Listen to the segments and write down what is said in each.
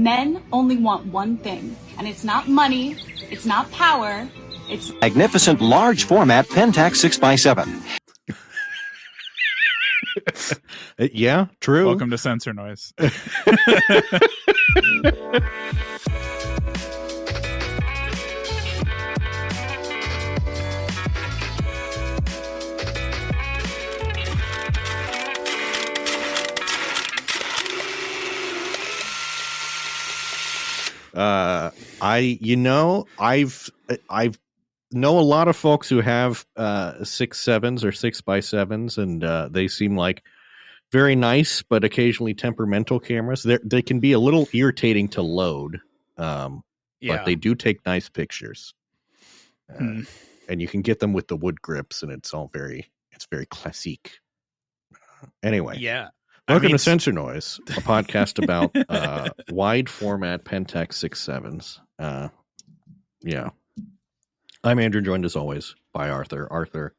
Men only want one thing, and it's not money, it's not power, it's magnificent large format Pentax 6x7. Yeah, true. Welcome to Sensor Noise. I've know a lot of folks who have 6.7s or 6x7s, and they seem like very nice, but occasionally temperamental cameras. They can be a little irritating to load, but they do take nice pictures. And you can get them with the wood grips, and it's very classique. Anyway, welcome to Sensor Noise, a podcast about wide format Pentax 6.7s. I'm Andrew, joined as always by Arthur. Arthur,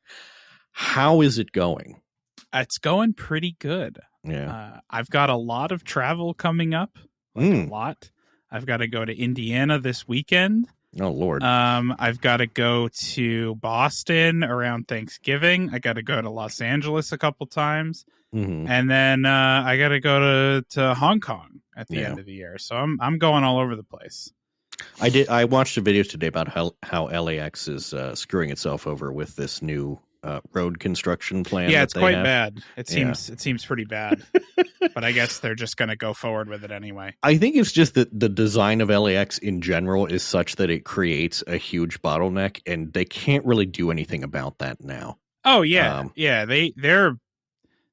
how is it going? It's going pretty good. Yeah. I've got a lot of travel coming up. A lot. I've got to go to Indiana this weekend. Oh, Lord. I've got to go to Boston around Thanksgiving. I got to go to Los Angeles a couple times. And then I got to go to Hong Kong at the end of the year. So I'm going all over the place. I watched a video today about how LAX is screwing itself over with this new road construction plan. Yeah, it's quite bad. It seems pretty bad. But I guess they're just going to go forward with it anyway. I think it's just that the design of LAX in general is such that it creates a huge bottleneck, and they can't really do anything about that now. Oh yeah,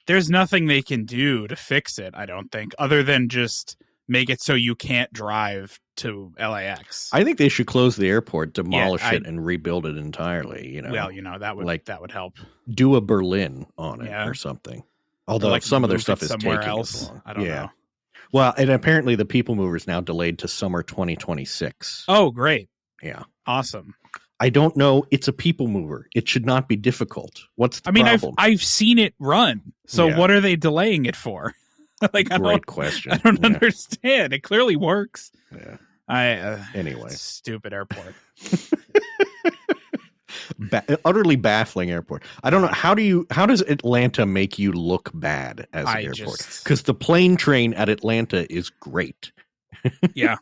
there's nothing they can do to fix it, I don't think, other than just make it so you can't drive to LAX. I think they should close the airport, demolish it, and rebuild it entirely. Well, that would help. Do a Berlin on it or something. Although some of their stuff is somewhere taking else. I don't know. Well, and apparently the People Mover is now delayed to summer 2026. Oh, great! Yeah, awesome. I don't know. It's a People Mover. It should not be difficult. What's the problem? I've seen it run. So what are they delaying it for? Great question. I don't understand. It clearly works. Yeah. Anyway, stupid airport. Utterly baffling airport. I don't know. How does Atlanta make you look bad as an airport? Because the plane train at Atlanta is great. Yeah.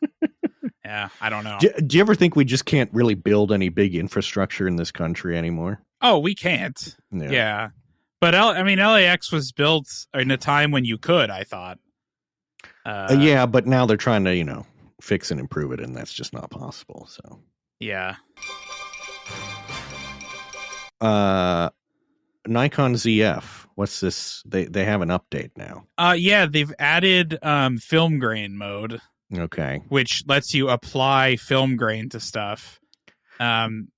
I don't know. Do you ever think we just can't really build any big infrastructure in this country anymore? Oh, we can't. Yeah. But LAX was built in a time when you could, I thought. But now they're trying to, fix and improve it, and that's just not possible. So yeah. Nikon ZF. What's this? They have an update now. They've added film grain mode. Okay. Which lets you apply film grain to stuff.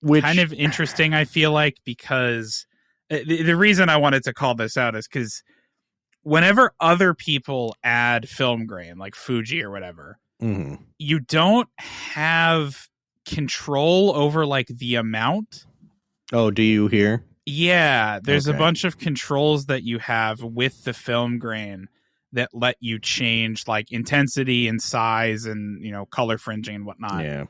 Which kind of interesting, I feel like, because the reason I wanted to call this out is because whenever other people add film grain, like Fuji or whatever, you don't have control over the amount. Oh, do you hear? Yeah, there's a bunch of controls that you have with the film grain that let you change intensity and size and color fringing and whatnot. Yeah.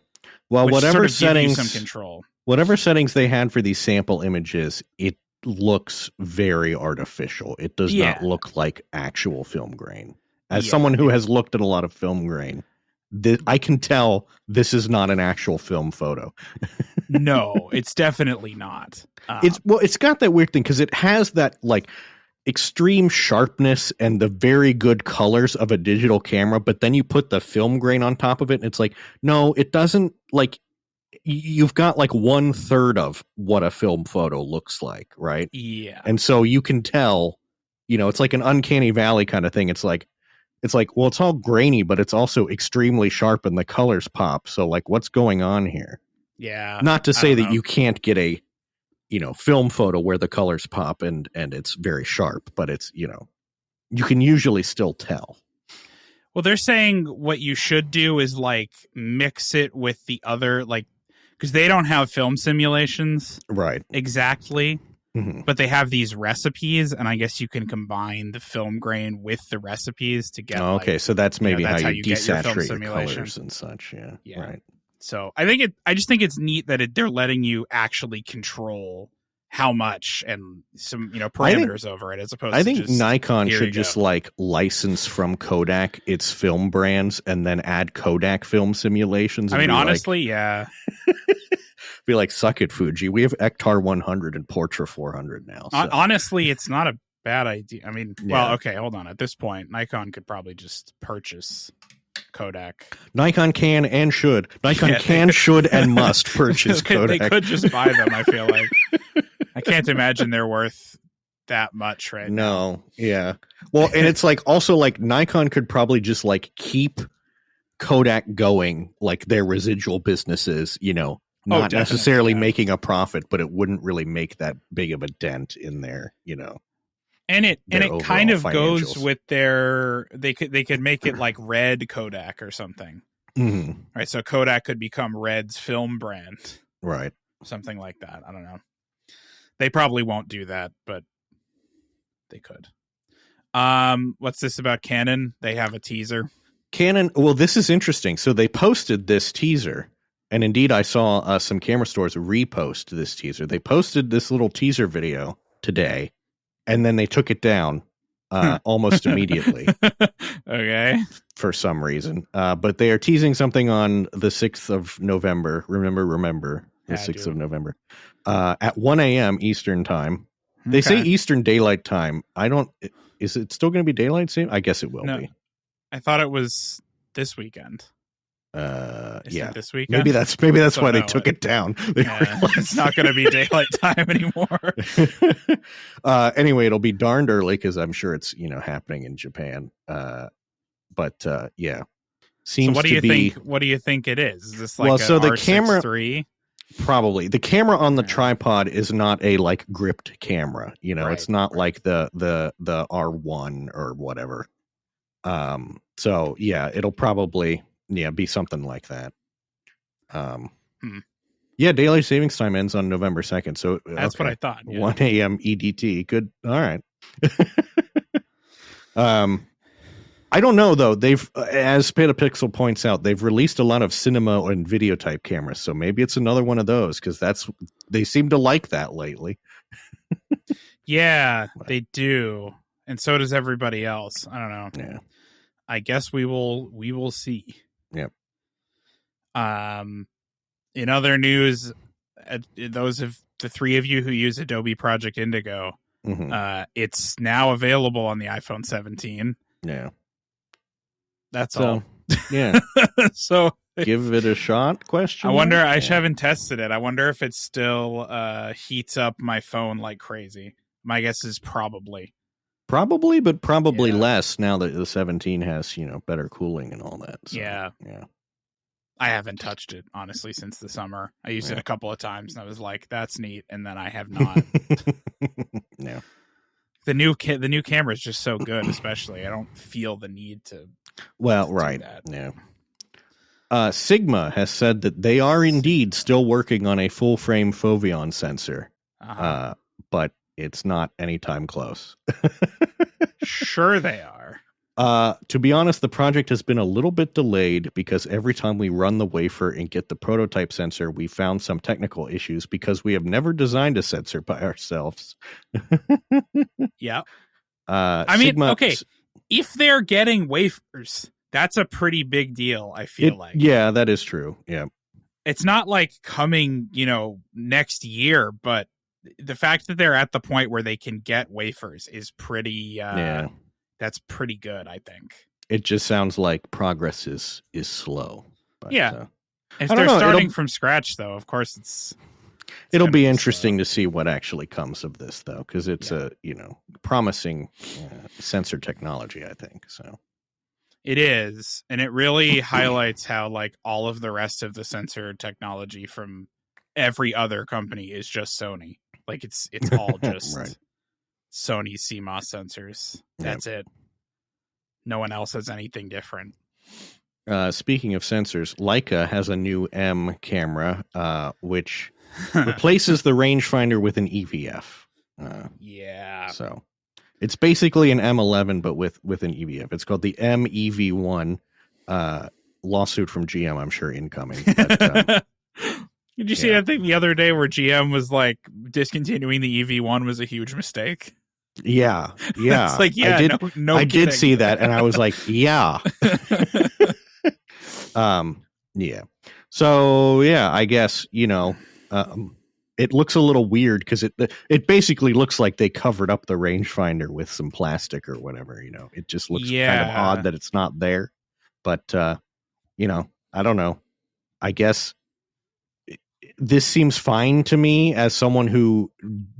Well, whatever settings, some control. Whatever settings they had for these sample images, it looks very artificial. It does not look like actual film grain. As someone who has looked at a lot of film grain, I can tell this is not an actual film photo. No, it's definitely not. It's got that weird thing because it has that extreme sharpness and the very good colors of a digital camera, but then you put the film grain on top of it, and it's no, it doesn't. You've got 1/3 of what a film photo looks like, right? Yeah. And so you can tell, it's like an uncanny valley kind of thing. It's well, it's all grainy, but it's also extremely sharp and the colors pop. So what's going on here? Yeah. Not to say that you can't get a, film photo where the colors pop and it's very sharp, but it's, you can usually still tell. Well, they're saying what you should do is mix it with the other, because they don't have film simulations. Right. Exactly. but they have these recipes, and I guess you can combine the film grain with the recipes to get. Okay, so that's maybe that's how you desaturate your simulation. colors and such. Yeah, right. So I just think it's neat that they're letting you actually control how much and some parameters over it, as opposed to just, Nikon should just like license from Kodak its film brands and then add Kodak film simulations. I mean, honestly, yeah. Be like, suck it, Fuji. We have Ektar 100 and Portra 400 now. So. Honestly, it's not a bad idea. I mean, well, okay, hold on. At this point, Nikon could probably just purchase Kodak. Nikon can and should. Nikon should and must purchase Kodak. They could just buy them, I feel like. I can't imagine they're worth that much right now. No, yeah. Well, and it's like also like Nikon could probably just like keep Kodak going, like their residual businesses, not necessarily making a profit, but it wouldn't really make that big of a dent in their, And it kind of financials. goes with their they could make it like Red Kodak or something. Mm-hmm. Right, so Kodak could become Red's film brand. Right. Something like that. I don't know. They probably won't do that, but they could. What's this about Canon? They have a teaser. Canon, well, this is interesting. So they posted this teaser, and indeed I saw some camera stores repost this teaser. They posted this little teaser video today, and then they took it down almost immediately. Okay. For some reason. But they are teasing something on the 6th of November. Remember, the 6th of November. At 1 a.m. Eastern time. They say Eastern Daylight Time. Is it still going to be daylight soon? I guess it will be. I thought it was this weekend. Yeah, this weekend. Maybe that's why they took it down. It's not going to be daylight time anymore. Anyway, it'll be darned early because I'm sure it's happening in Japan. But yeah, seems. So what do you think? What do you think it is? Is this like the camera? III? Probably the camera on the tripod is not a like gripped camera. It's not like the R1 or whatever. So yeah, it'll probably be something like that. Yeah, daylight savings time ends on November 2nd. So that's what I thought. Yeah. 1 a.m. EDT. Good. All right. I don't know though. They've, as Petapixel points out, they've released a lot of cinema and video type cameras. So maybe it's another one of those because they seem to like that lately. Yeah, they do, and so does everybody else. I don't know. Yeah. I guess we will see. Yep. In other news, those of the three of you who use Adobe Project Indigo, it's now available on the iPhone 17. Yeah. That's all. Yeah. So give it a shot? I wonder. I haven't tested it. I wonder if it still heats up my phone like crazy. My guess is probably. Probably, but probably less now that the 17 has better cooling and all that. So, yeah. I haven't touched it honestly since the summer. I used it a couple of times and I was like, "That's neat," and then I have not. Yeah. The new camera is just so good, especially. I don't feel the need to. Well, right. Yeah. Sigma has said that they are indeed still working on a full frame Foveon sensor, but it's not anytime close. Sure they are. To be honest, the project has been a little bit delayed because every time we run the wafer and get the prototype sensor, we found some technical issues because we have never designed a sensor by ourselves. Yeah. I mean, okay, if they're getting wafers, that's a pretty big deal, I feel like. Yeah, that is true. Yeah. It's not like coming, next year, but the fact that they're at the point where they can get wafers is pretty that's pretty good, I think. It just sounds like progress is slow. But, if they're starting from scratch, though, of course it'll be interesting to see what actually comes of this, though, because it's a promising sensor technology, I think. So it is, and it really highlights how like all of the rest of the sensor technology from every other company is just Sony. Like it's all just right. Sony CMOS sensors. That's it. No one else has anything different. Speaking of sensors, Leica has a new M camera, which replaces the rangefinder with an EVF. Yeah. So it's basically an M11, but with an EVF. It's called the MEV1 lawsuit from GM, I'm sure, incoming. But, did you see that thing the other day where GM was like discontinuing the EV1 was a huge mistake? Yeah. It's like, yeah, I did see that, and I was like, yeah. Yeah. So yeah, I guess, it looks a little weird because it basically looks like they covered up the rangefinder with some plastic or whatever. It just looks kind of odd that it's not there. But I don't know. I guess this seems fine to me as someone who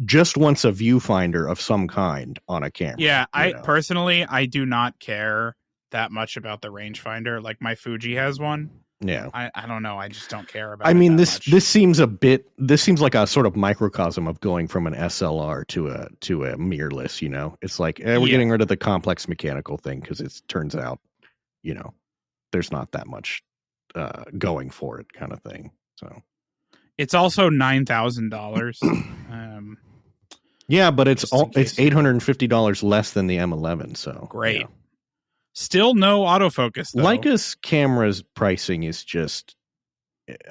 just wants a viewfinder of some kind on a camera. Yeah, personally, I do not care that much about the rangefinder. Like my Fuji has one. Yeah, I don't know. I just don't care about. I mean, this seems like a sort of microcosm of going from an SLR to a mirrorless. It's like we're getting rid of the complex mechanical thing because it turns out, there's not that much going for it, kind of thing. So it's also $9,000. Yeah, but it's $850 less than the M11. So great. Yeah. Still no autofocus, though. Leica's camera's pricing is just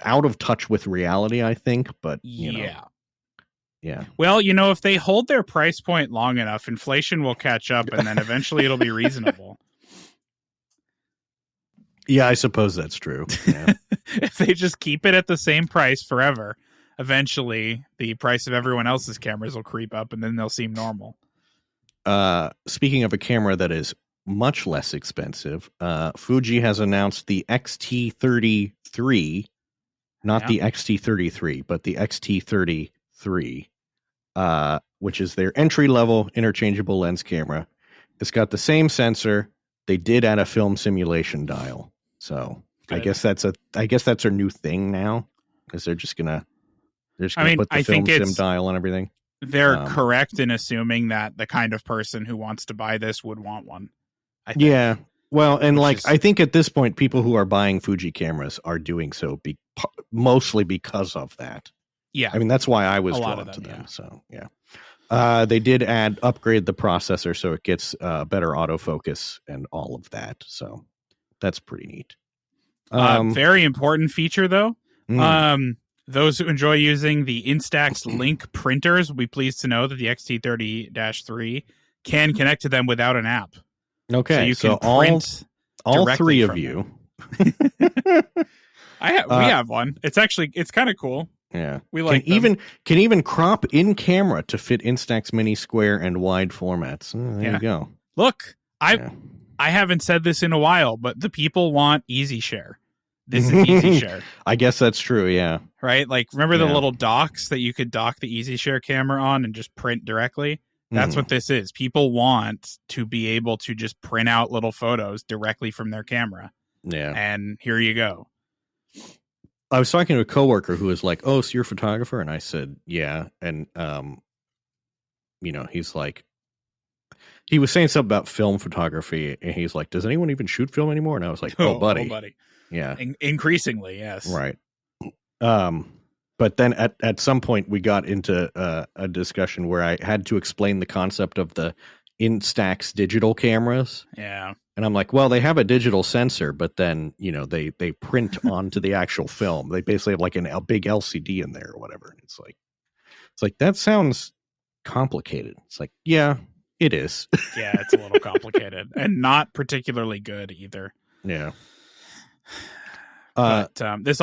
out of touch with reality, I think. But, Yeah. Well, if they hold their price point long enough, inflation will catch up, and then eventually it'll be reasonable. Yeah, I suppose that's true. Yeah. If they just keep it at the same price forever, eventually the price of everyone else's cameras will creep up, and then they'll seem normal. Speaking of a camera that is much less expensive, Fuji has announced the XT33, not the XT33, but the XT33, which is their entry-level interchangeable lens camera. It's got the same sensor. They did add a film simulation dial, so good. I guess that's their new thing now, because they're just gonna put the film sim dial on everything. They're correct in assuming that the kind of person who wants to buy this would want one. I think. Yeah. Well, and I think at this point, people who are buying Fuji cameras are doing so mostly because of that. Yeah. I mean, that's why I was drawn to them. Yeah. So, yeah. They did upgrade the processor so it gets better autofocus and all of that. So that's pretty neat. Very important feature, though. Those who enjoy using the Instax Link printers will be pleased to know that the XT30-3 can connect to them without an app. Okay, so you can print all three of you. We have one. It's kind of cool. Yeah, we like can even crop in camera to fit Instax mini, square, and wide formats. There you go. Look, I haven't said this in a while, but the people want Easy Share. This is Easy Share. I guess that's true. Yeah. Right. Like, remember the little docks that you could dock the Easy Share camera on and just print directly? That's what this is. People want to be able to just print out little photos directly from their camera. Yeah. And here you go. I was talking to a coworker who was like, "Oh, so you're a photographer?" And I said, "Yeah." And he's like, he was saying something about film photography, and he's like, "Does anyone even shoot film anymore?" And I was like, "Oh, buddy. Yeah, increasingly, yes, right." But then at some point we got into a discussion where I had to explain the concept of the Instax digital cameras. Yeah. And I'm like, well, they have a digital sensor, but then, they print onto the actual film. They basically have like a big LCD in there or whatever. And it's like, that sounds complicated. It's like, yeah, it is. Yeah, it's a little complicated and not particularly good either. Yeah. But this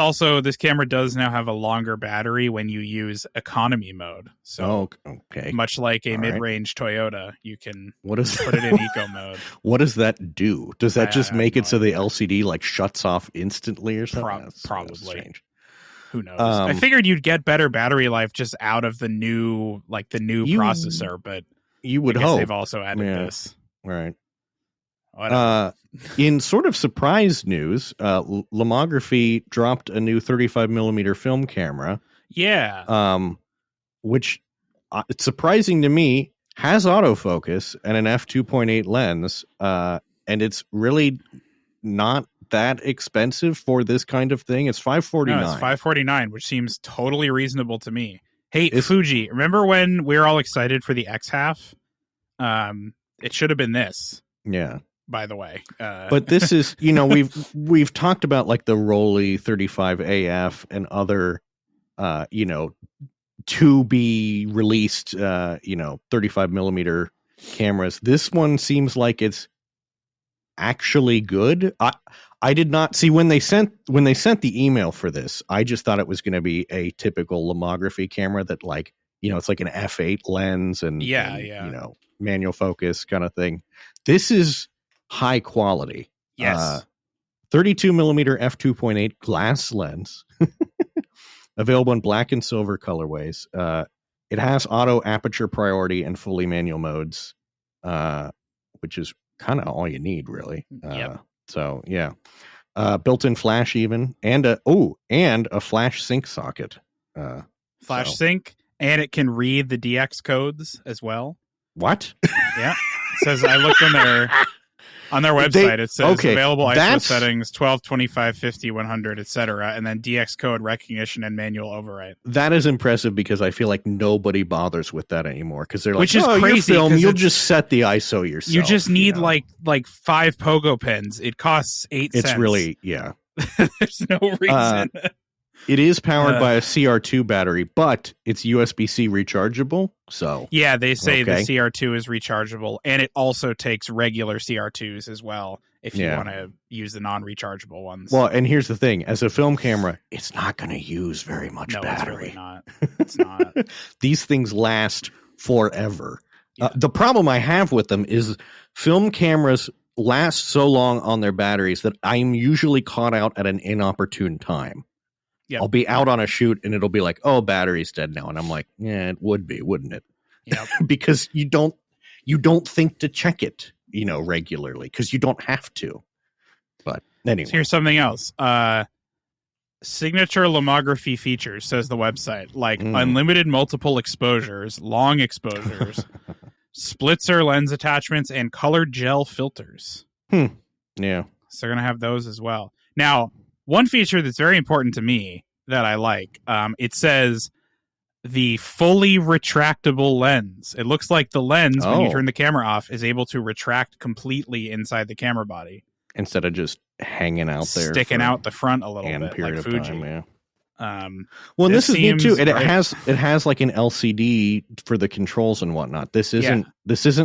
camera does now have a longer battery when you use economy mode. So okay. Much like a mid-range Toyota, you can put it in eco mode. What does that do? Does that just make it so the LCD shuts off instantly or something? Probably. That's strange. Who knows? I figured you'd get better battery life just out of the new processor, but you would hope they've also added this. Right. In sort of surprise news, Lomography dropped a new 35 millimeter film camera. Yeah. Which it's surprising to me, has autofocus and an f2.8 lens, and it's really not that expensive for this kind of thing. It's $549. No, it's $549, which seems totally reasonable to me. Hey, Fuji, remember when we were all excited for the X half? It should have been this. Yeah. By the way, but this is, we've talked about like the Rollei 35 AF and other, to be released, 35 millimeter cameras. This one seems like it's actually good. I did not see when they sent the email for this. I just thought it was going to be a typical lomography camera that it's like an f8 lens and manual focus kind of thing. This is high quality. Yes. 32 millimeter f2.8 glass lens, available in black and silver colorways. It has auto aperture priority and fully manual modes, which is kind of all you need, really. So yeah, built-in flash even, and a flash sync socket. Sync, and it can read the DX codes as well. What? Yeah, it says I looked on their website. It says available ISO settings 12, 25, 50, 100, etc., and then DX code recognition and manual overwrite. That is impressive because I feel like nobody bothers with that anymore because they're like, which is crazy. You'll just set the ISO yourself. You just need like 5 pogo pens. It costs 8 cents. It's really There's no reason. It is powered by a CR2 battery, but it's USB-C rechargeable. So yeah, they say the CR2 is rechargeable, and it also takes regular CR2s as well if you want to use the non-rechargeable ones. Well, and here's the thing: as a film camera, it's not going to use very much battery. No, it's really not. It's not. These things last forever. Yeah. The problem I have with them is film cameras last so long on their batteries that I'm usually caught out at an inopportune time. Yep. I'll be out on a shoot and it'll be like, oh, battery's dead now. And I'm like, yeah, it would be, wouldn't it? Yep. Because you don't think to check it, regularly because you don't have to. But anyway. So here's something else. Signature lomography features, says the website, like unlimited multiple exposures, long exposures, splitzer lens attachments, and colored gel filters. Yeah. So they're going to have those as well. Now, one feature that's very important to me that I like, it says the fully retractable lens. It looks like the lens, when you turn the camera off, is able to retract completely inside the camera body. Instead of just hanging out there. Sticking out the front a little bit, like Fuji. Time, yeah. Well, this is neat too. It has like an LCD for the controls and whatnot. This isn't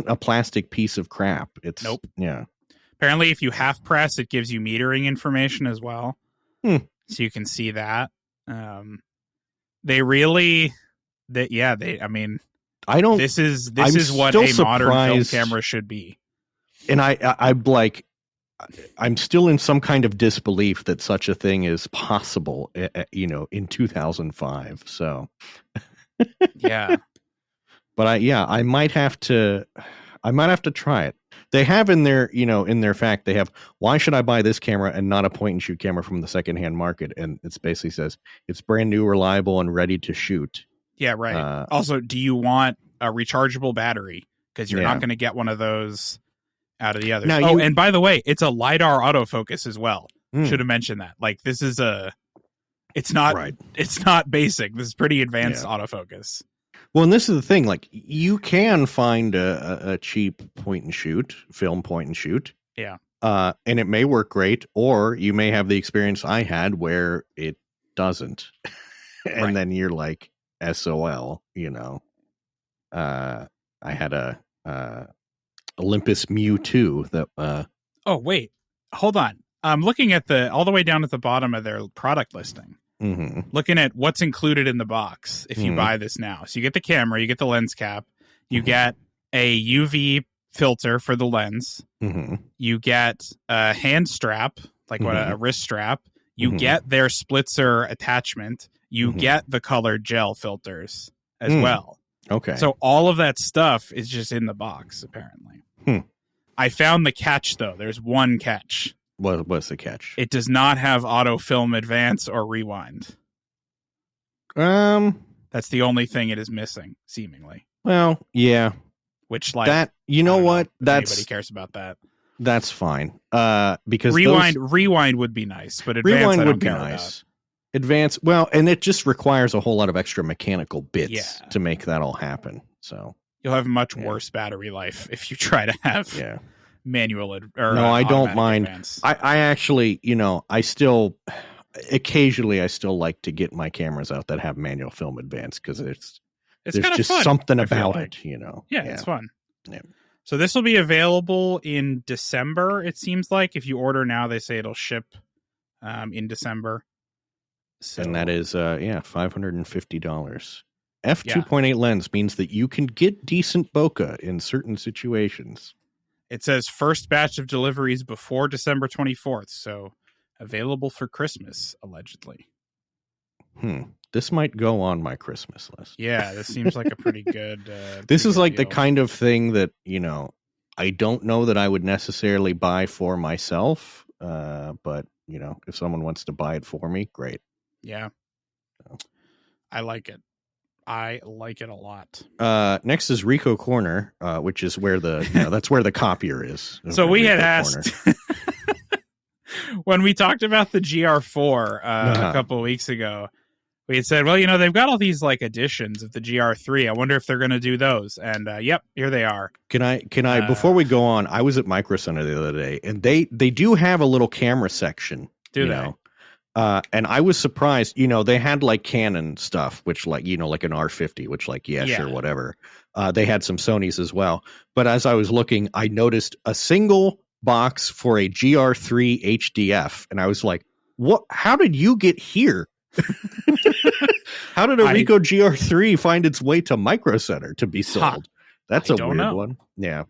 a plastic piece of crap. It's nope. Yeah. Apparently, if you half press, it gives you metering information as well. So you can see that. I mean, this is what a modern film camera should be. And I'm still in some kind of disbelief that such a thing is possible, in 2005. So, yeah. But I might have to try it. They have in their fact, they have, why should I buy this camera and not a point and shoot camera from the secondhand market? And it basically says it's brand new, reliable, and ready to shoot. Yeah, right. Also, do you want a rechargeable battery? Because you're not going to get one of those out of the others. Now, and by the way, it's a LiDAR autofocus as well. Should have mentioned that. Like, this is it's not basic. This is pretty advanced autofocus. Well, and this is the thing, like, you can find a cheap film point and shoot. Yeah. And it may work great, or you may have the experience I had where it doesn't. And then you're like, SOL, I had a Olympus Mu 2 that oh, wait. Hold on. I'm looking at all the way down at the bottom of their product listing. Looking at what's included in the box if you buy this now. So you get the camera, you get the lens cap, you get a UV filter for the lens, you get a hand strap, like a wrist strap, you get their splitzer attachment, you get the colored gel filters as well. Okay. So all of that stuff is just in the box, apparently. I found the catch, though. There's one catch. What's the catch? It does not have autofilm advance or rewind. That's the only thing it is missing, seemingly. Well, yeah. Which, like, that, what? Nobody cares about that. That's fine. Because rewind would be nice, but advance I don't care about. Advanced. Well, and it just requires a whole lot of extra mechanical bits Yeah. to make that all happen. So you'll have much worse battery life if you try to have manual no, I don't mind. Advance. I actually, occasionally I still like to get my cameras out that have manual film advance because there's just fun, something about it, Yeah, it's fun. Yeah. So this will be available in December. It seems like if you order now, they say it'll ship in December. So, and that is $550. F2.8 lens means that you can get decent bokeh in certain situations. It says first batch of deliveries before December 24th, so available for Christmas, allegedly. This might go on my Christmas list. Yeah, this seems like a pretty good... this is like deal. the kind of thing that, I don't know that I would necessarily buy for myself, but, if someone wants to buy it for me, great. Yeah. I like it. I like it a lot. Next is Ricoh Corner, which is where that's where the copier is. So we had asked when we talked about the GR4 a couple of weeks ago, we had said, well, they've got all these like editions of the GR3. I wonder if they're going to do those. And yep, here they are. Can I before we go on, I was at Micro Center the other day and they do have a little camera section. Do they? And I was surprised, they had like Canon stuff, which like an R50, which like, sure, whatever. They had some Sonys as well. But as I was looking, I noticed a single box for a GR3 HDF. And I was like, what? How did you get here? How did a Ricoh GR3 find its way to Micro Center to be sold? That's a weird one. Yeah.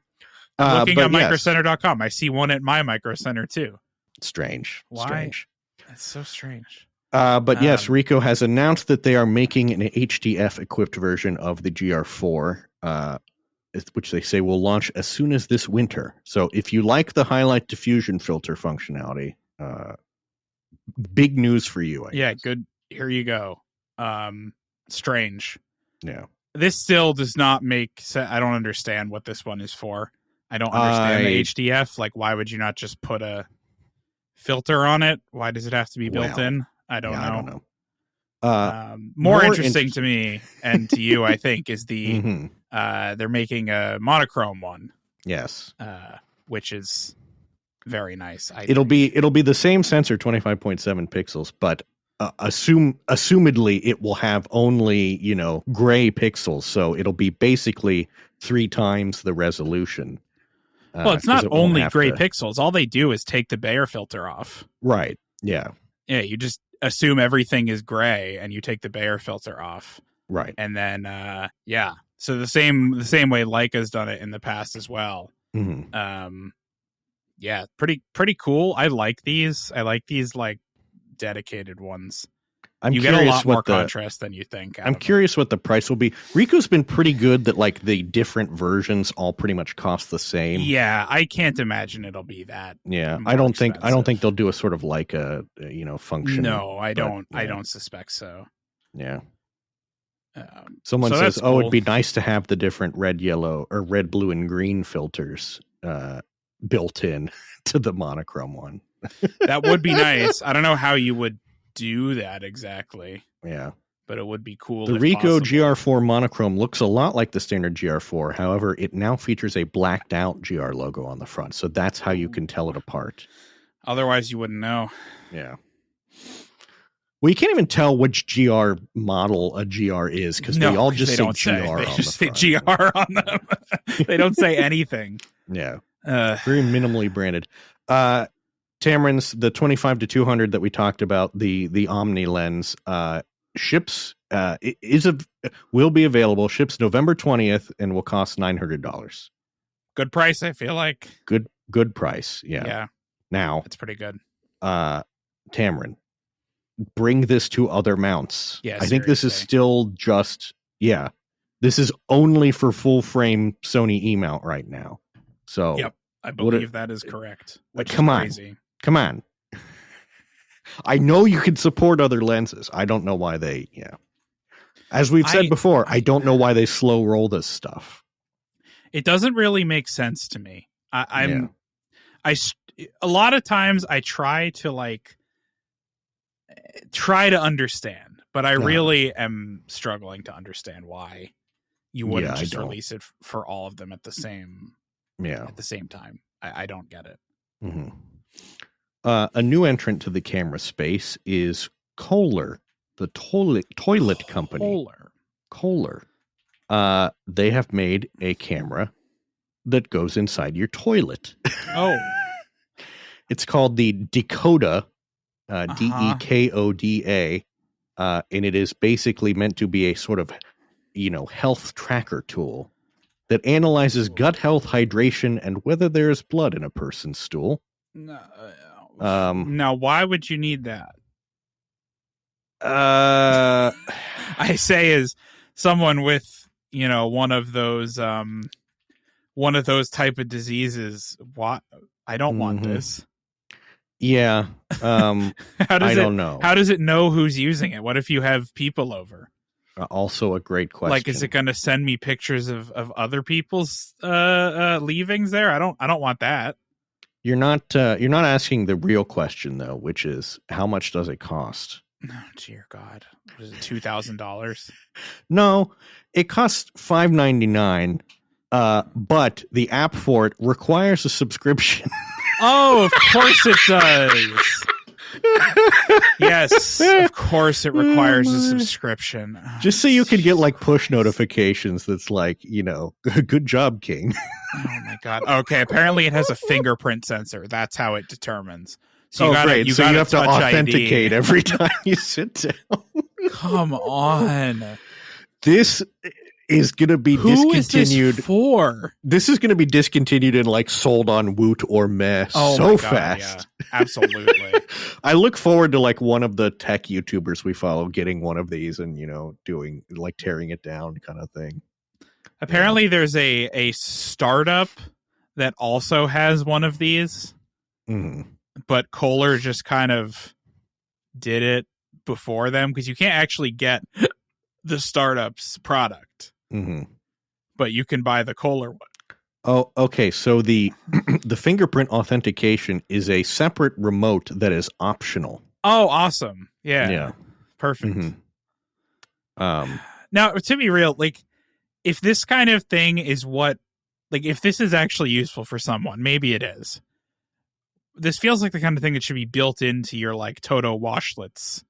Looking at microcenter.com, I see one at my Micro Center too. Strange. Why? Strange. That's so strange. But yes, Ricoh has announced that they are making an HDF equipped version of the GR4, which they say will launch as soon as this winter. So if you like the highlight diffusion filter functionality, big news for you. I guess. Good. Here you go. Strange. Yeah. This still does not make sense. I don't understand what this one is for. I don't understand the HDF. Like, why would you not just put a filter on it? Why does it have to be built in? I don't know. More interesting to me and to you, I think, is the they're making a monochrome one. Yes, which is very nice. It'll be the same sensor, 25.7 pixels, but assumedly it will have only gray pixels, so it'll be basically 3 times the resolution. Well, it's not only gray pixels. All they do is take the Bayer filter off. Right. Yeah. Yeah. You just assume everything is gray and you take the Bayer filter off. Right. And then, so the same way Leica's done it in the past as well. Mm-hmm. Yeah. Pretty cool. I like these. Like dedicated ones. You get a lot more contrast than you think. I'm curious what the price will be. Ricoh's been pretty good that like the different versions all pretty much cost the same. Yeah, I can't imagine it'll be that. Yeah, I don't think they'll do a sort of like a function. No, I don't. I don't suspect so. Yeah. Someone says, cool. it'd be nice to have the different red, yellow, or red, blue, and green filters built in to the monochrome one. That would be nice. I don't know how you would do that exactly. Yeah. But it would be cool. The Ricoh GR4 monochrome looks a lot like the standard GR4. However, it now features a blacked out GR logo on the front. So that's how you can tell it apart. Otherwise, you wouldn't know. Yeah. Well, you can't even tell which GR model a GR is because they all just say GR. They just say GR on them. They don't say anything. Yeah. Very minimally branded. Tamron's, the 25-200 that we talked about, the Omni lens, ships will be available. Ships November 20th and will cost $900. Good price, I feel like. Good price. Yeah. Yeah. Now it's pretty good. Tamron, bring this to other mounts. Yeah, I think this is still just this is only for full frame Sony E mount right now. So yep, I believe that is correct. Which come is crazy. Come on. I know you can support other lenses. I don't know why they, as we've said before, I don't know why they slow roll this stuff. It doesn't really make sense to me. A lot of times I try to like try to understand, but I really am struggling to understand why you wouldn't just release it for all of them at the same time. I don't get it. Mm-hmm. A new entrant to the camera space is Kohler, the toilet company. Kohler. They have made a camera that goes inside your toilet. Oh. It's called the Dekoda, Dekoda, and it is basically meant to be a sort of, health tracker tool that analyzes gut health, hydration, and whether there is blood in a person's stool. Now, why would you need that? I say as someone with, one of those type of diseases. What? I don't want this. Yeah. I don't know. How does it know who's using it? What if you have people over? Also a great question. Like, is it going to send me pictures of other people's leavings there? I don't want that. You're not asking the real question though, which is how much does it cost? Oh, dear God. What is it, $2,000? No, it costs $5.99. But the app for it requires a subscription. Oh, of course it does. Yes, of course it requires a subscription. Just so you can get like push notifications that's like, good job, King. Oh my God. Okay, apparently it has a fingerprint sensor. That's how it determines. So you have to authenticate every time you sit down. Come on. This is going to be discontinued. Is this for? This is going to be discontinued and like sold on Woot or Meh fast. Yeah, absolutely. I look forward to like one of the tech YouTubers we follow getting one of these and, doing like tearing it down kind of thing. Apparently there's a startup that also has one of these. Mm-hmm. But Kohler just kind of did it before them because you can't actually get the startup's product. Mm-hmm. But you can buy the Kohler one. Oh, okay. So the the fingerprint authentication is a separate remote that is optional. Oh, awesome. Yeah. Perfect. Mm-hmm. Now, to be real, like, if this kind of thing is if this is actually useful for someone, maybe it is. This feels like the kind of thing that should be built into your like Toto washlets.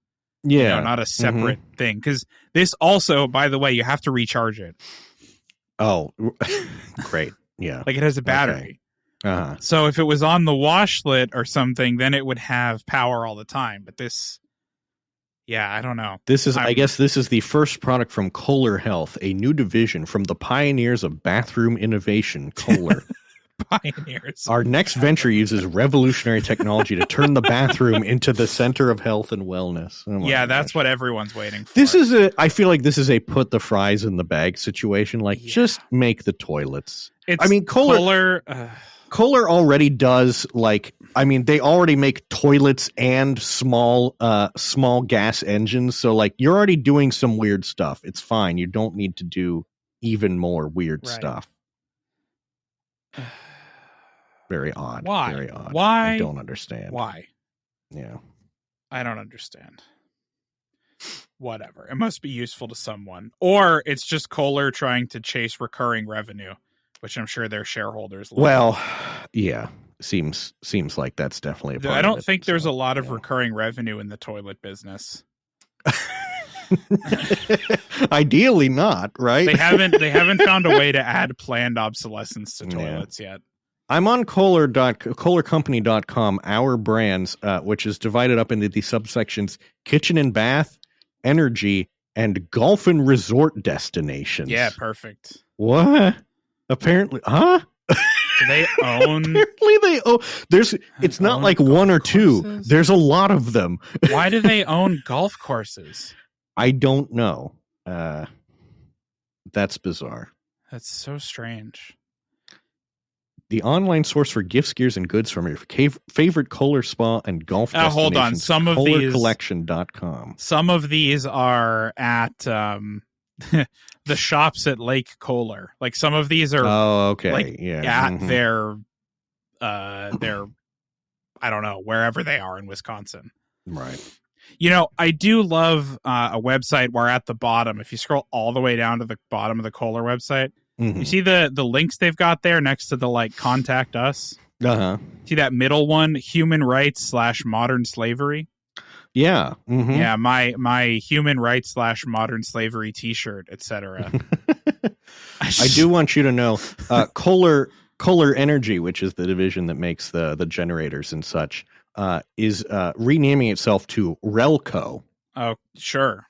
Yeah. Not a separate thing. Because this also, by the way, you have to recharge it. Oh, great. Yeah. Like it has a battery. Okay. Uh-huh. So if it was on the washlet or something, then it would have power all the time. But this, I don't know. I guess this is the first product from Kohler Health, a new division from the pioneers of bathroom innovation, Kohler. Pioneers. Our next venture uses revolutionary technology to turn the bathroom into the center of health and wellness. That's what everyone's waiting for. I feel like this is a put the fries in the bag situation. Like, just make the toilets. Kohler already does they already make toilets and small gas engines. So like you're already doing some weird stuff. It's fine. You don't need to do even more weird stuff. Very odd. Why? Very odd. Why? I don't understand. Why? Yeah. I don't understand. Whatever. It must be useful to someone. Or it's just Kohler trying to chase recurring revenue, which I'm sure their shareholders love. Well, yeah. Seems like that's definitely a part I don't of it, think there's a lot of recurring revenue in the toilet business. Ideally not, right? They haven't found a way to add planned obsolescence to toilets yet. I'm on KohlerCompany.com, our brands, which is divided up into the subsections kitchen and bath, energy, and golf and resort destinations. Yeah, perfect. What? Apparently, huh? Do they own? Apparently they own. It's not like one or two. Courses? There's a lot of them. Why do they own golf courses? I don't know. That's bizarre. That's so strange. The online source for gifts, gears, and goods from your favorite Kohler spa and golf destinations. Hold on. Some of these KohlerCollection.com. Some of these are at the shops at Lake Kohler. Like some of these are at their I don't know, wherever they are in Wisconsin. Right. I do love a website where at the bottom, if you scroll all the way down to the bottom of the Kohler website, you see the links they've got there next to the like contact us. See that middle one, human rights / modern slavery. Yeah. Mm-hmm. Yeah. My human rights / modern slavery T-shirt, etc. I do want you to know, Kohler Energy, which is the division that makes the generators and such, is renaming itself to Relco. Oh, sure.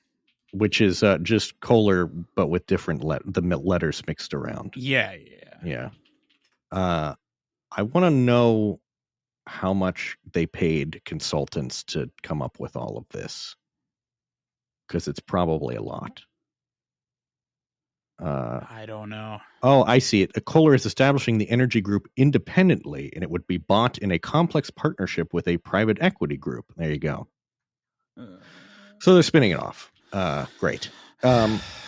Which is just Kohler, but with different letters mixed around. Yeah. I want to know how much they paid consultants to come up with all of this, because it's probably a lot. I don't know. Oh, I see it. Kohler is establishing the energy group independently, and it would be bought in a complex partnership with a private equity group. There you go. So they're spinning it off. Great.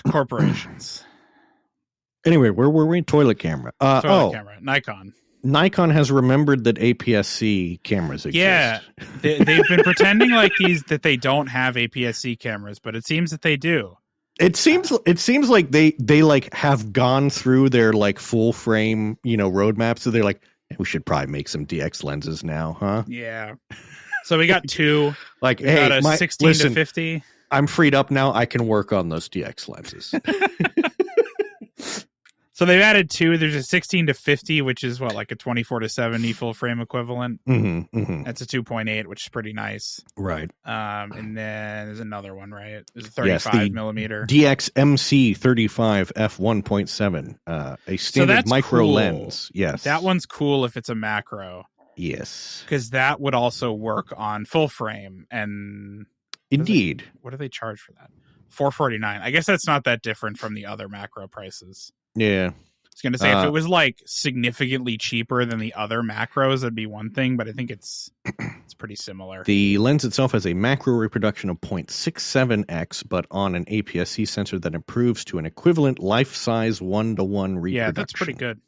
Corporations. Anyway, where were we? Toilet camera. Camera. Nikon has remembered that APS-C cameras exist. Yeah, they've been pretending like that they don't have APS-C cameras, but it seems that they do. It seems like they like have gone through their like full frame, roadmap. So they're like, we should probably make some DX lenses now, huh? Yeah. So we got two. Like, we got a 16 to 50. I'm freed up now. I can work on those DX lenses. So they've added two. There's a 16 to 50, which is like a 24 to 70 full frame equivalent. That's a 2.8, which is pretty nice. Right. And then there's another one, right? There's a 35 millimeter. DXMC 35 f1.7, a standard micro lens. Yes. That one's cool if it's a macro. Yes. Because that would also work on full frame. And indeed. What do they charge for that? $449. I guess that's not that different from the other macro prices. Yeah. I was going to say, if it was like significantly cheaper than the other macros, that'd be one thing, but I think it's pretty similar. The lens itself has a macro reproduction of 0.67x, but on an APS-C sensor that improves to an equivalent life-size 1:1 reproduction. Yeah, that's pretty good.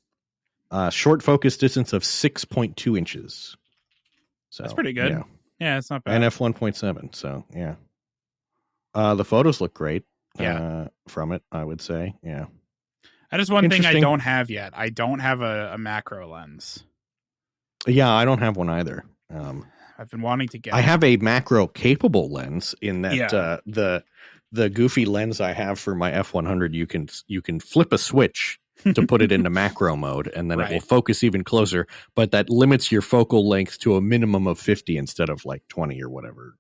Short focus distance of 6.2 inches. So that's pretty good. Yeah, it's not bad. And f1.7, so yeah. The photos look great. Yeah. From it, I would say. Yeah. That is one thing I don't have yet. I don't have a macro lens. Yeah, I don't have one either. I've been wanting to get. I have a macro capable lens in that the goofy lens I have for my f100. You can flip a switch to put it into macro mode, and then it will focus even closer. But that limits your focal length to a minimum of 50 instead of like 20 or whatever,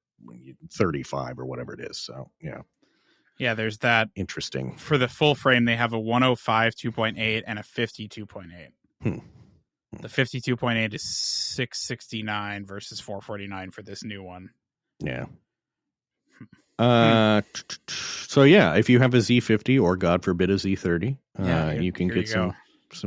35 or whatever it is. So yeah. Yeah, there's that. Interesting. For the full frame, they have a 105 2.8 and a 50 2.8. The 50 2.8 is $669 versus $449 for this new one. Yeah. So yeah, if you have a Z50 or God forbid a Z30, you can get some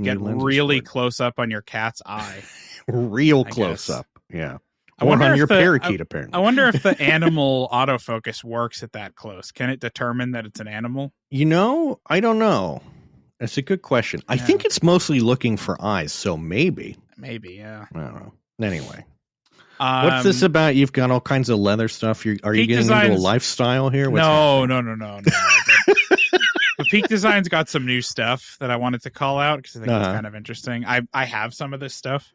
get really close up on your cat's eye. Real close up. Yeah. I wonder on your parakeet, apparently. I wonder if the animal autofocus works at that close. Can it determine that it's an animal? I don't know. That's a good question. Yeah. I think it's mostly looking for eyes, so maybe. Maybe, yeah. I don't know. Anyway. What's this about? You've got all kinds of leather stuff. Are you getting into a lifestyle here? No. But Peak Design's got some new stuff that I wanted to call out because I think it's kind of interesting. I have some of this stuff.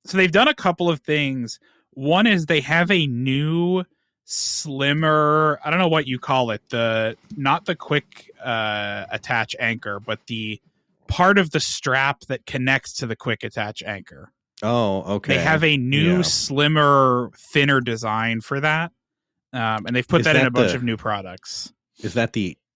So they've done a couple of things. One is they have a new slimmer, I don't know what you call it, not the quick attach anchor, but the part of the strap that connects to the quick attach anchor. Oh, okay. They have a new slimmer, thinner design for that. And they've put that in a bunch of new products. Is that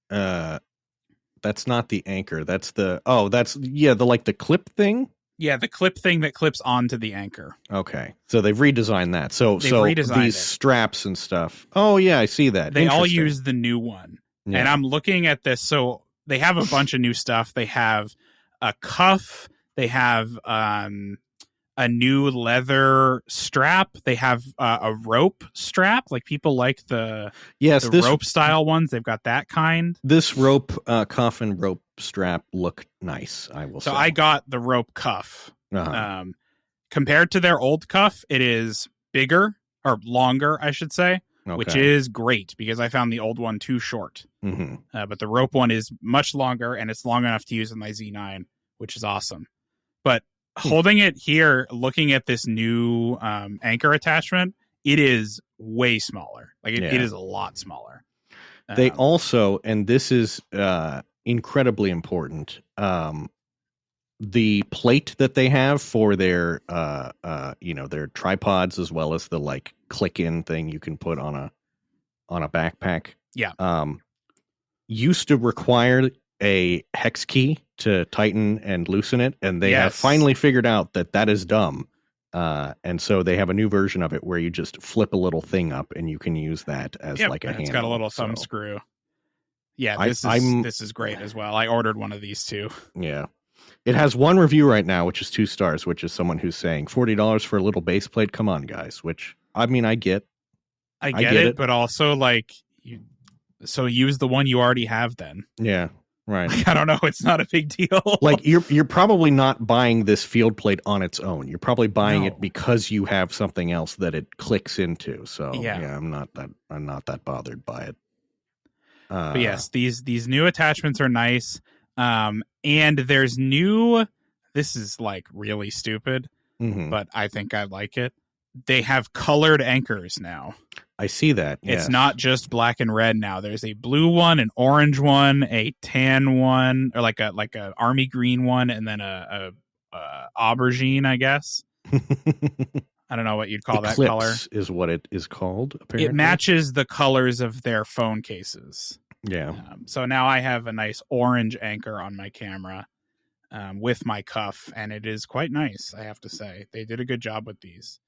that's not the anchor. That's the clip thing? Yeah, the clip thing that clips onto the anchor. Okay. So they've redesigned that. So these straps and stuff. Oh, yeah, I see that. They all use the new one. Yeah. And I'm looking at this. So they have a bunch of new stuff. They have a cuff. They have a new leather strap. They have a rope strap. Like people like the rope style ones. They've got that kind. This rope cuff and rope strap look nice, I will say. So I got the rope cuff. Compared to their old cuff, it is bigger or longer, I should say. which is great because I found the old one too short. But the rope one is much longer, and it's long enough to use with my Z9, which is awesome. But holding it here, looking at this new anchor attachment, it is way smaller. Like it is a lot smaller. They also, and this is incredibly important, the plate that they have for their their tripods, as well as the like click in thing you can put on a backpack. Used to require a hex key to tighten and loosen it, and they have finally figured out that is dumb. And so they have a new version of it where you just flip a little thing up and you can use that as like a handle. It's got a little thumb screw. Yeah, this is great as well. I ordered one of these too. Yeah. It has one review right now, which is 2 stars, which is someone who's saying $40 for a little base plate. Come on, guys. Which, I mean, I get it, but also like, so use the one you already have then. Yeah. Right. Like, I don't know. It's not a big deal. Like you're probably not buying this field plate on its own. You're probably buying it because you have something else that it clicks into. So I'm not that bothered by it. But yes, these new attachments are nice. And there's this is like really stupid, but I think I like it. They have colored anchors now. I see that. Yes. It's not just black and red now. There's a blue one, an orange one, a tan one, or like a army green one, and then a aubergine, I guess. I don't know what you'd call Eclipse that color. Is what it is called, apparently. It matches the colors of their phone cases. Yeah. So now I have a nice orange anchor on my camera with my cuff, and it is quite nice, I have to say. They did a good job with these.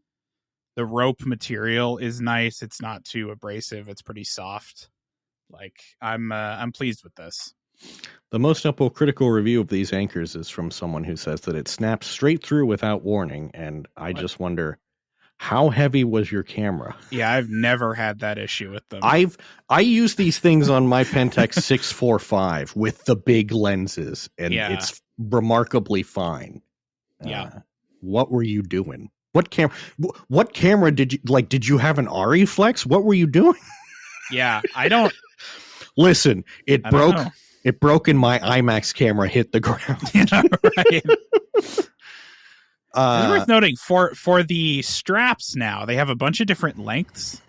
The rope material is nice. It's not too abrasive. It's pretty soft. Like I'm pleased with this. The most critical review of these anchors is from someone who says that it snaps straight through without warning, and I just wonder, how heavy was your camera? Yeah, I've never had that issue with them. I use these things on my Pentax 645 with the big lenses, and it's remarkably fine. What were you doing? What camera did you like? Did you have an RE Flex? What were you doing? Yeah, I don't listen. It broke. It broke, and my IMAX camera hit the ground. Yeah, right. It's worth noting for the straps now, they have a bunch of different lengths.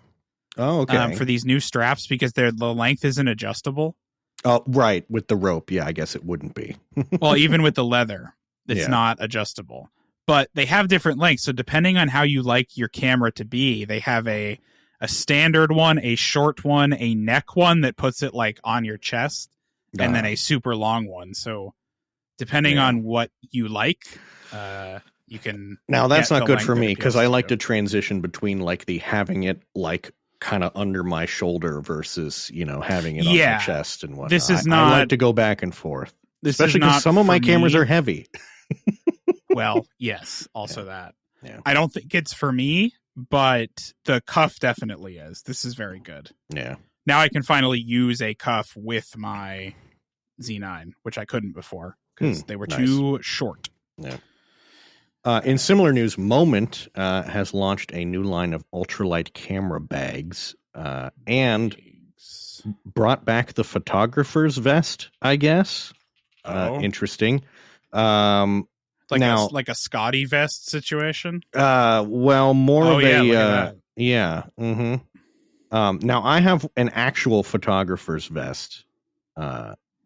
Oh, okay. For these new straps, because the length isn't adjustable. Oh, right. With the rope, yeah, I guess it wouldn't be. Well, even with the leather, it's not adjustable. But they have different lengths, so depending on how you like your camera to be, they have a standard one, a short one, a neck one that puts it like on your chest, and then a super long one. So depending on what you like, you can. Now that's not good for me because I like to transition between like the having it like kind of under my shoulder versus having it on my chest and whatnot. This is not. I like to go back and forth, especially because some of my cameras are heavy. Well, yes, also that. Yeah. I don't think it's for me, but the cuff definitely is. This is very good. Yeah. Now I can finally use a cuff with my Z9, which I couldn't before because they were too short. Yeah. In similar news, Moment has launched a new line of ultralight camera bags and brought back the photographer's vest, I guess. Interesting. Like a Scotty vest situation. Well, more of a Mm-hmm. Now I have an actual photographer's vest,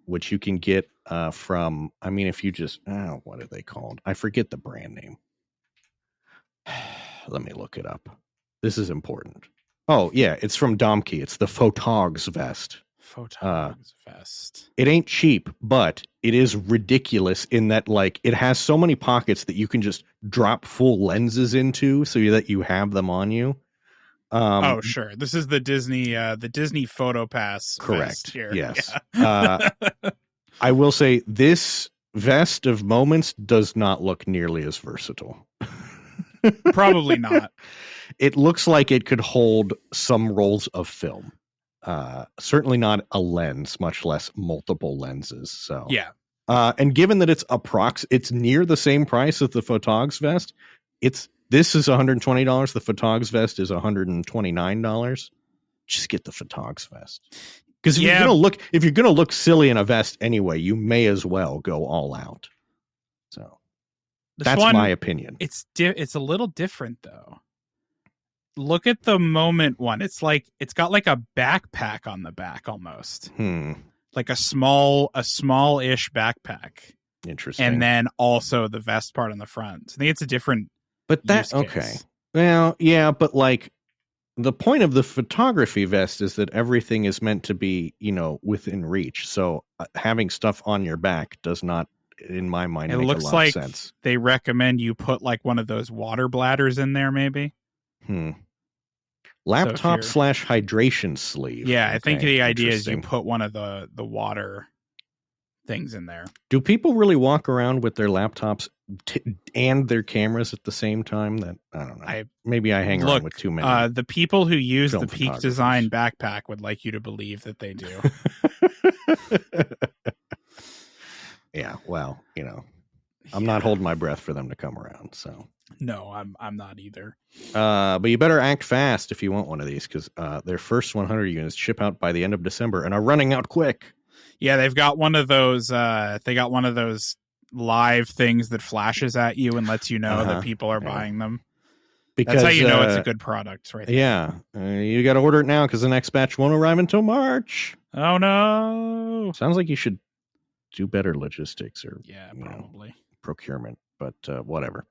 which you can get from. I mean, if you just what are they called? I forget the brand name. Let me look it up. This is important. Oh yeah, it's from Domke. It's the Photog's vest. Photog's vest. It ain't cheap, but it is ridiculous in that like it has so many pockets that you can just drop full lenses into so that you have them on you. Oh sure, this is the Disney PhotoPass. Correct. Vest here. Yes. Yeah. I will say this vest of Moments does not look nearly as versatile. Probably not. It looks like it could hold some rolls of film. Certainly not a lens, much less multiple lenses. So yeah. And given that it's near the same price as the Photog's vest, this is $120. The Photog's vest is $129. just get the Photogs vest. Because if you're gonna look silly in a vest anyway, you may as well go all out. So that's my opinion. It's a little different though. Look at the Moment one. It's like it's got like a backpack on the back almost. Like a small-ish backpack. Interesting. And then also the vest part on the front. So I think it's a different. But that okay. Well, yeah, but like the point of the photography vest is that everything is meant to be, within reach. So having stuff on your back does not, in my mind, make a lot of sense. They recommend you put like one of those water bladders in there, maybe. Laptop / hydration sleeve. Yeah, I think the idea is you put one of the water things in there. Do people really walk around with their laptops and their cameras at the same time? That I don't know. Maybe I hang around with too many. The people who use the Peak Design backpack would like you to believe that they do. Yeah, well, I'm not holding my breath for them to come around. So no, I'm not either. But you better act fast if you want one of these, because their first 100 units ship out by the end of December and are running out quick. Yeah, they've got one of those. They got one of those live things that flashes at you and lets you know that people are buying them. Because, that's how you know it's a good product, right there. Yeah, you got to order it now because the next batch won't arrive until March. Oh no! Sounds like you should do better logistics or probably procurement, but whatever.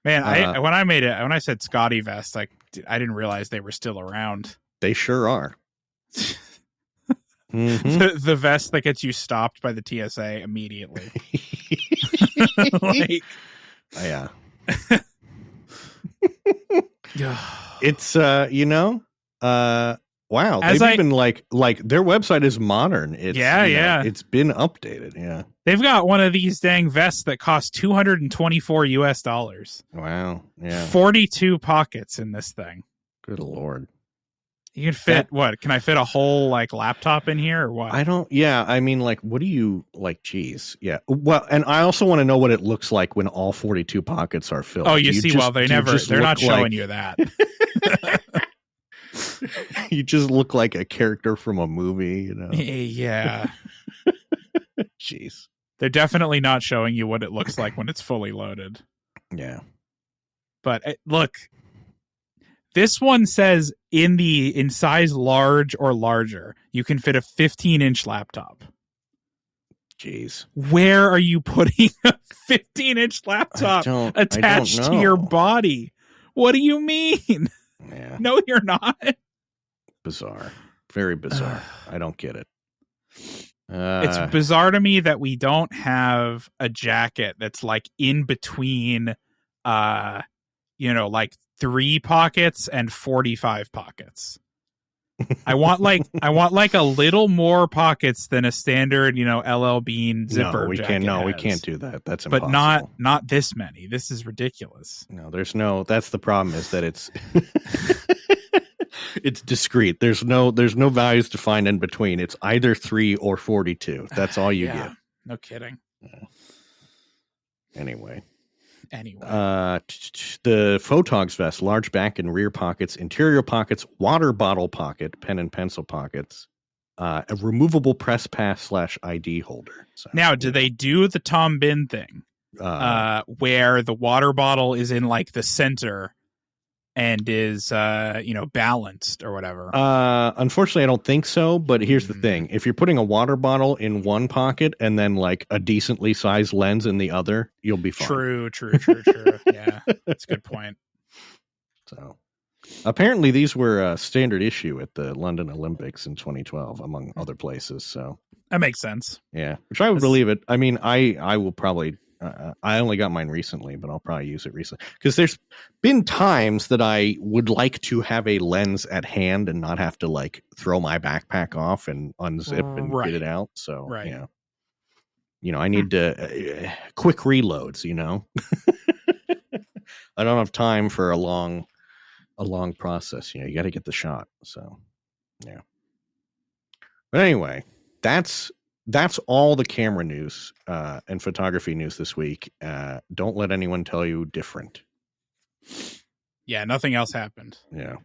Man, when I said Scotty vest, I didn't realize they were still around. They sure are. The vest that gets you stopped by the TSA immediately. Yeah. It's wow. They've even like their website is modern. It's it's been updated. Yeah. They've got one of these dang vests that cost $224. Wow. Yeah. 42 pockets in this thing. Good Lord. You can fit what? Can I fit a whole laptop in here or what? I don't. Yeah, I mean, what do you like? Geez, yeah. Well, and I also want to know what it looks like when all 42 pockets are filled. Oh, they're not showing you that. You just look like a character from a movie, Yeah. Jeez. They're definitely not showing you what it looks like when it's fully loaded. Yeah. But look. This one says in size large or larger, you can fit a 15-inch laptop. Jeez. Where are you putting a 15-inch laptop attached to your body? What do you mean? Yeah. No, you're not. Bizarre. Very bizarre. I don't get it. It's bizarre to me that we don't have a jacket that's in between 3 pockets and 45 pockets. I want a little more pockets than a standard, LL Bean zipper. We can't do that. That's impossible. But not this many. This is ridiculous. No, that's the problem, is that it's it's discrete. There's no values to find in between. It's either 3 or 42. That's all you get. No kidding. Yeah. Anyway. The Photogs vest, large back and rear pockets, interior pockets, water bottle pocket, pen and pencil pockets, a removable press pass / ID holder. So, now, do they do the Tom Bin thing where the water bottle is in the center and is balanced or whatever? Unfortunately, I don't think so. But here's the thing: if you're putting a water bottle in one pocket and then a decently sized lens in the other, you'll be fine. True. Yeah, that's a good point. So apparently, these were standard issue at the London Olympics in 2012, among other places. So that makes sense. Yeah, which I would believe it. I mean, I will probably. I only got mine recently, but I'll probably use it recently because there's been times that I would like to have a lens at hand and not have to throw my backpack off and unzip and get it out. So, I need to quick reloads, I don't have time for a long process. You got to get the shot. So, yeah. But anyway, that's all the camera news and photography news this week. Don't let anyone tell you different. Yeah, nothing else happened. Yeah.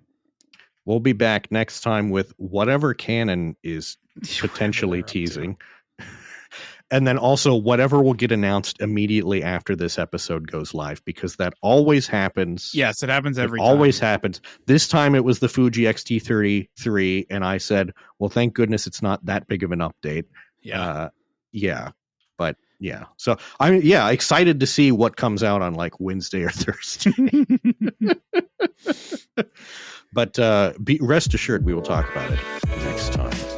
We'll be back next time with whatever Canon is potentially teasing. And then also whatever will get announced immediately after this episode goes live, because that always happens. Yes, it happens every time. Always happens. This time it was the Fuji X-T33, and I said, well, thank goodness it's not that big of an update. Yeah. But yeah. So I'm excited to see what comes out on like Wednesday or Thursday. But rest assured we will talk about it next time.